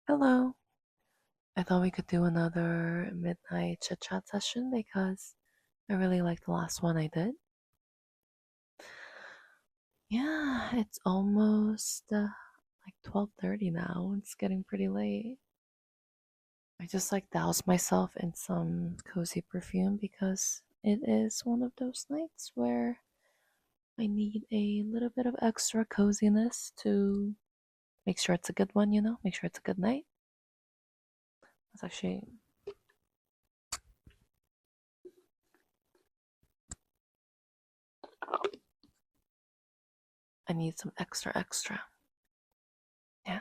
Hello. I thought we could do another midnight chit chat session because I really liked the last one I did. Yeah, it's almost like 12:30 now. It's getting pretty late. I just like doused myself in some cozy perfume because it is one of those nights where I need a little bit of extra coziness to make sure it's a good one, make sure it's a good night. It's actually I need some extra. Yeah.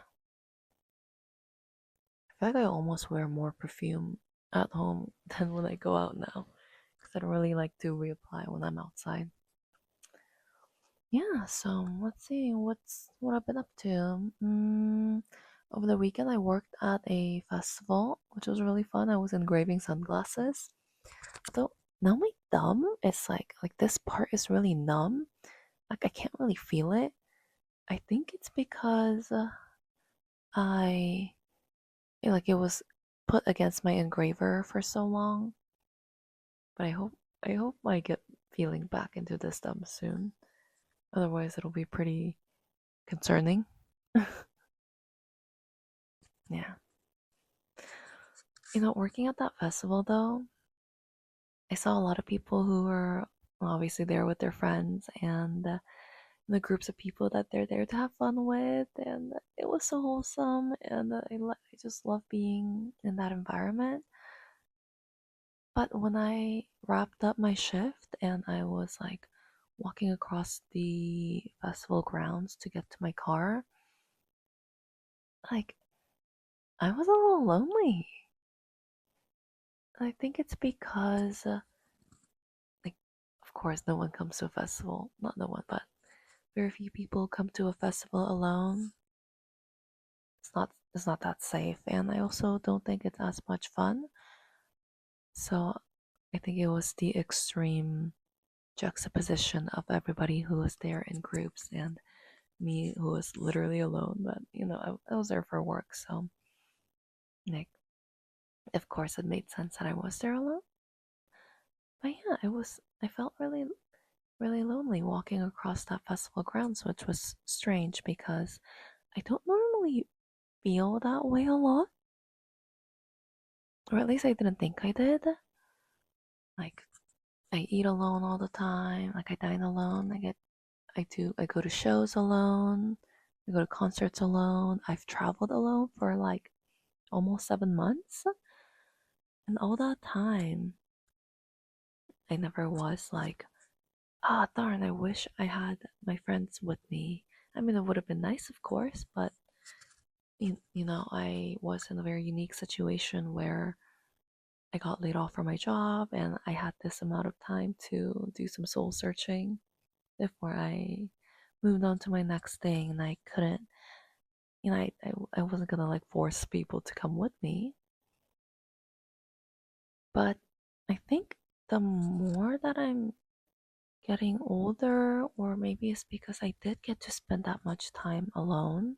I feel like I almost wear more perfume at home than when I go out now because I don't really like to reapply when I'm outside. Yeah, so let's see what I've been up to. Over the weekend, I worked at a festival, which was really fun. I was engraving sunglasses. So now my thumb is like this part is really numb. Like I can't really feel it. I think it's because I like it was put against my engraver for so long. But I hope I get feeling back into this dump soon. Otherwise it'll be pretty concerning. Yeah. Working at that festival though, I saw a lot of people who were obviously there with their friends and the groups of people that they're there to have fun with, and it was so wholesome, and I just love being in that environment. But when I wrapped up my shift and I was like walking across the festival grounds to get to my car, like I was a little lonely. I think it's because, like, of course, no one comes to a festival. Not no one, but very few people come to a festival alone. It's not that safe, and I also don't think it's as much fun. So I think it was the extreme juxtaposition of everybody who was there in groups and me who was literally alone. But I was there for work, so like, of course, it made sense that I was there alone. But yeah, I felt really lonely walking across that festival grounds, which was strange because I don't normally feel that way a lot, or at least I didn't think I did. Like, I eat alone all the time, like, I dine alone, I go to shows alone, I go to concerts alone, I've traveled alone for like almost 7 months, and all that time, I never was like, ah, darn, I wish I had my friends with me. I mean, it would have been nice, of course, but I was in a very unique situation where I got laid off from my job and I had this amount of time to do some soul searching before I moved on to my next thing. And I couldn't, I wasn't gonna like force people to come with me. But I think the more that I'm getting older, or maybe it's because I did get to spend that much time alone,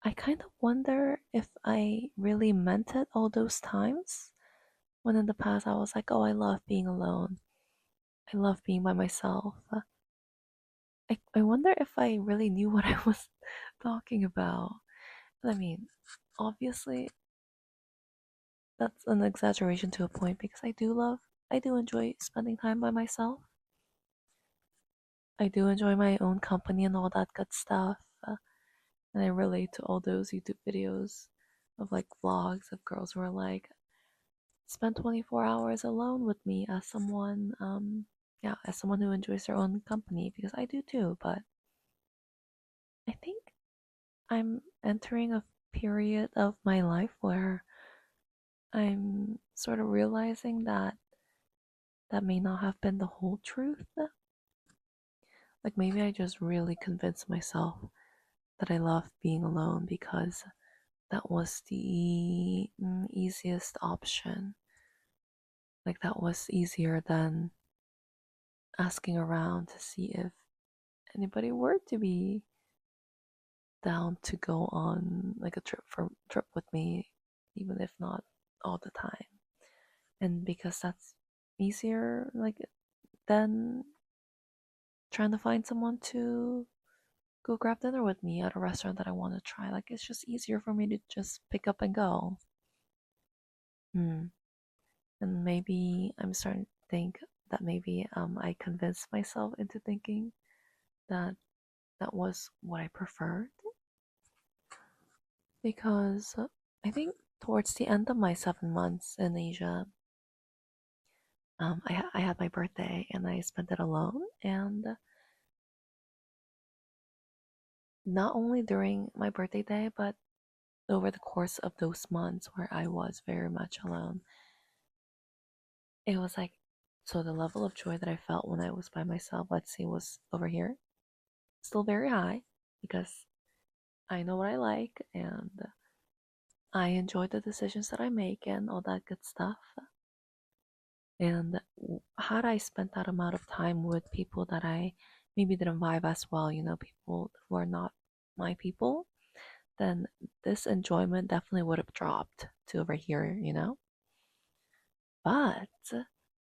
I kind of wonder if I really meant it all those times. When in the past I was like, oh, I love being alone. I love being by myself. I wonder if I really knew what I was talking about. I mean, obviously, that's an exaggeration to a point because I do enjoy spending time by myself. I do enjoy my own company and all that good stuff. And I relate to all those YouTube videos of like vlogs of girls who are like, spend 24 hours alone with me as someone, yeah, as someone who enjoys their own company because I do too. But I think I'm entering a period of my life where I'm sort of realizing that that may not have been the whole truth. Like maybe I just really convinced myself that I love being alone because that was the easiest option. Like that was easier than asking around to see if anybody were to be down to go on like a trip with me, even if not all the time. And because that's easier, like, than trying to find someone to go grab dinner with me at a restaurant that I want to try. Like, it's just easier for me to just pick up and go. Hmm. And maybe I'm starting to think that maybe I convinced myself into thinking that that was what I preferred, because I think towards the end of my 7 months in Asia, I had my birthday and I spent it alone. And not only during my birthday day, but over the course of those months where I was very much alone, it was like, so the level of joy that I felt when I was by myself, let's see, was over here, still very high, because I know what I like and I enjoy the decisions that I make and all that good stuff. And had I spent that amount of time with people that I maybe didn't vibe as well, people who are not my people, then this enjoyment definitely would have dropped to over here. But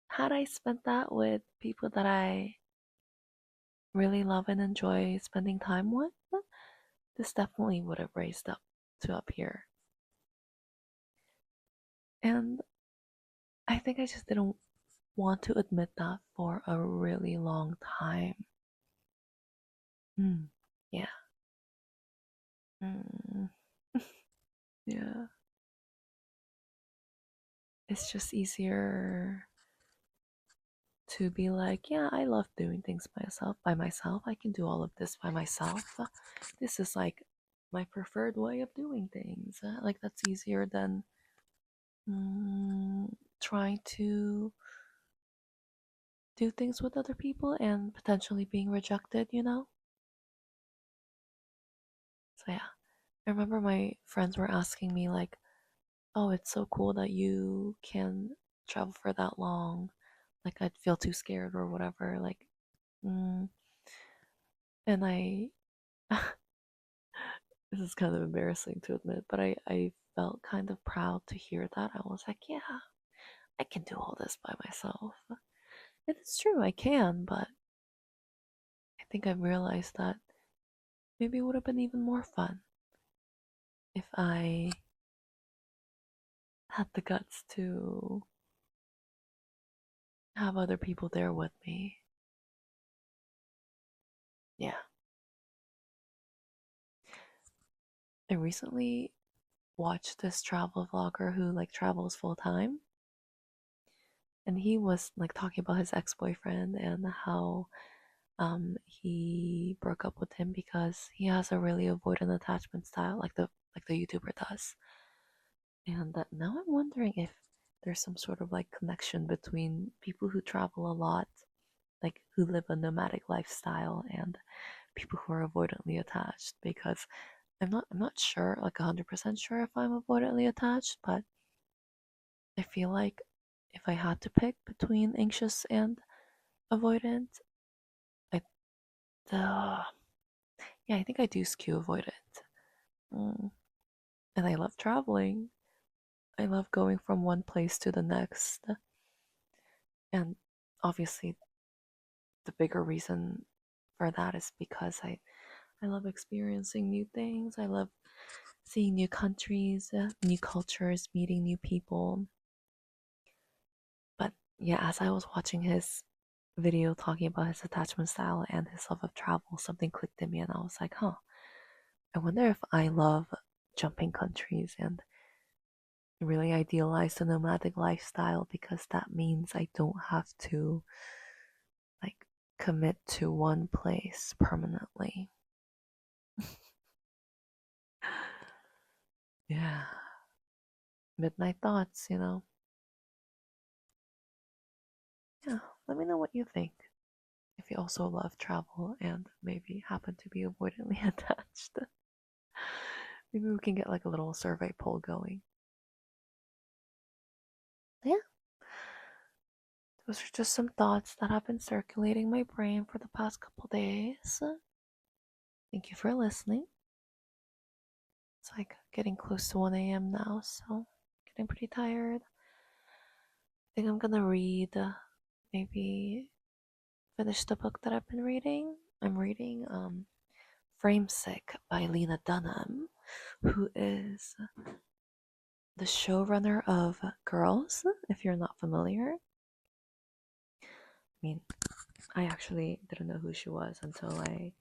had I spent that with people that I really love and enjoy spending time with, this definitely would have raised up to up here. And I think I just didn't want to admit that for a really long time. Mm, yeah. Mm, yeah. It's just easier to be like, yeah, I love doing things myself by myself. I can do all of this by myself. This is like my preferred way of doing things. Like, that's easier than trying to do things with other people and potentially being rejected. So yeah, I remember my friends were asking me like, "Oh, it's so cool that you can travel for that long." Like, I'd feel too scared or whatever. Like, mm. And I, this is kind of embarrassing to admit, but I felt kind of proud to hear that. I was like, yeah, I can do all this by myself. And it's true, I can, but I think I've realized that maybe it would have been even more fun if I had the guts to have other people there with me. Yeah. I recently watched this travel vlogger who like travels full time, and he was like talking about his ex-boyfriend and how he broke up with him because he has a really avoidant attachment style, like the YouTuber does. And that now I'm wondering if there's some sort of like connection between people who travel a lot, like who live a nomadic lifestyle, and people who are avoidantly attached, because I'm not sure, like 100% sure if I'm avoidantly attached, but I feel like if I had to pick between anxious and avoidant, I yeah, I think I do skew avoidant. Mm. And I love traveling. I love going from one place to the next. And obviously, the bigger reason for that is because I love experiencing new things. I love seeing new countries, new cultures, meeting new people. But yeah, as I was watching his video talking about his attachment style and his love of travel, something clicked in me, and I was like, huh, I wonder if I love jumping countries and really idealize the nomadic lifestyle, because that means I don't have to like commit to one place permanently. Yeah. Midnight thoughts. Yeah, let me know what you think. If you also love travel and maybe happen to be avoidantly attached, maybe we can get like a little survey poll going. Yeah, those are just some thoughts that have been circulating my brain for the past couple days. Thank you for listening. getting close to 1 a.m. now, so getting pretty tired. I think I'm gonna read, maybe finish the book that I've been reading. I'm reading Framesick by Lena Dunham, who is the showrunner of Girls, if you're not familiar. I mean, I actually didn't know who she was until I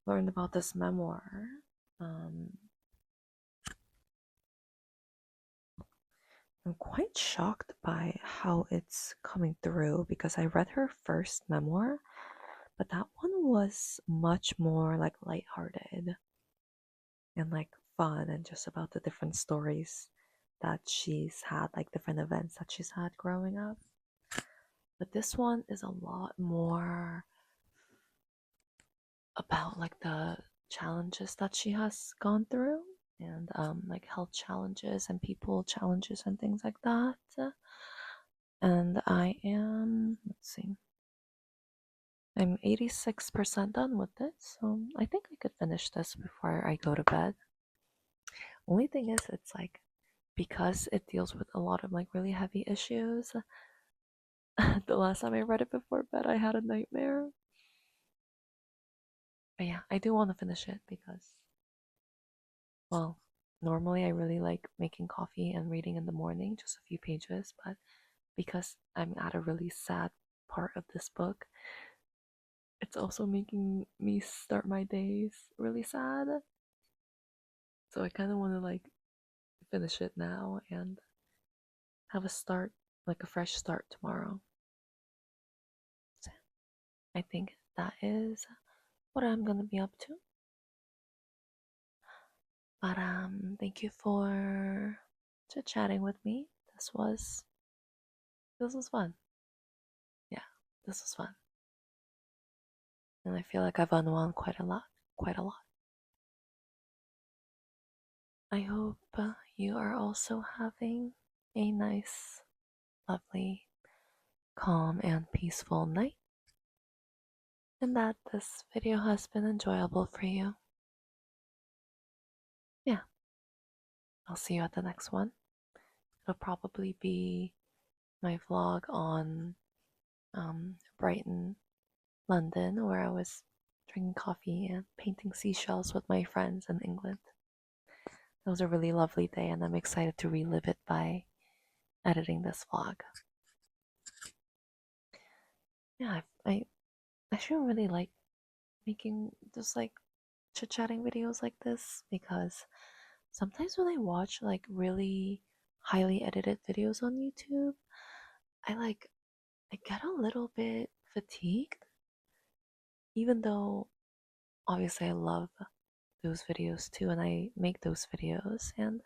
learned about this memoir. Um, I'm quite shocked by how it's coming through because I read her first memoir, but that one was much more like lighthearted and like fun and just about the different stories that she's had, like different events that she's had growing up. But this one is a lot more about like the challenges that she has gone through and like health challenges and people challenges and things like that. And I am, let's see, I'm 86% done with it, so I think I could finish this before I go to bed. Only thing is, it's like because it deals with a lot of like really heavy issues. The last time I read it before bed, I had a nightmare. But yeah, I do want to finish it because, well, normally I really like making coffee and reading in the morning, just a few pages, but because I'm at a really sad part of this book, it's also making me start my days really sad. So I kind of want to like finish it now and have a start, like a fresh start tomorrow. So I think that is what I'm gonna be up to. But thank you for chit chatting with me. This was fun. Yeah, this was fun, and I feel like I've unwound quite a lot, quite a lot. I hope you are also having a nice, lovely, calm, and peaceful night, and that this video has been enjoyable for you. Yeah, I'll see you at the next one. It'll probably be my vlog on Brighton, London, where I was drinking coffee and painting seashells with my friends in England. It was a really lovely day, and I'm excited to relive it by editing this vlog. Yeah, I actually really like making just like chit chatting videos like this because sometimes when I watch like really highly edited videos on YouTube, I get a little bit fatigued, even though obviously I love those videos too, and I make those videos, and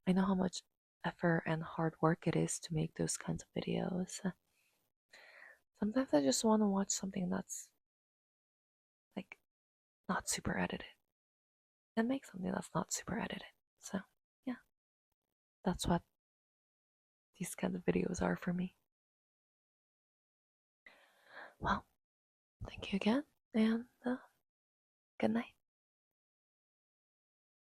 I know how much effort and hard work it is to make those kinds of videos. Sometimes I just want to watch something that's like not super edited and make something that's not super edited. So, yeah, that's what these kinds of videos are for me. Well, thank you again, and good night.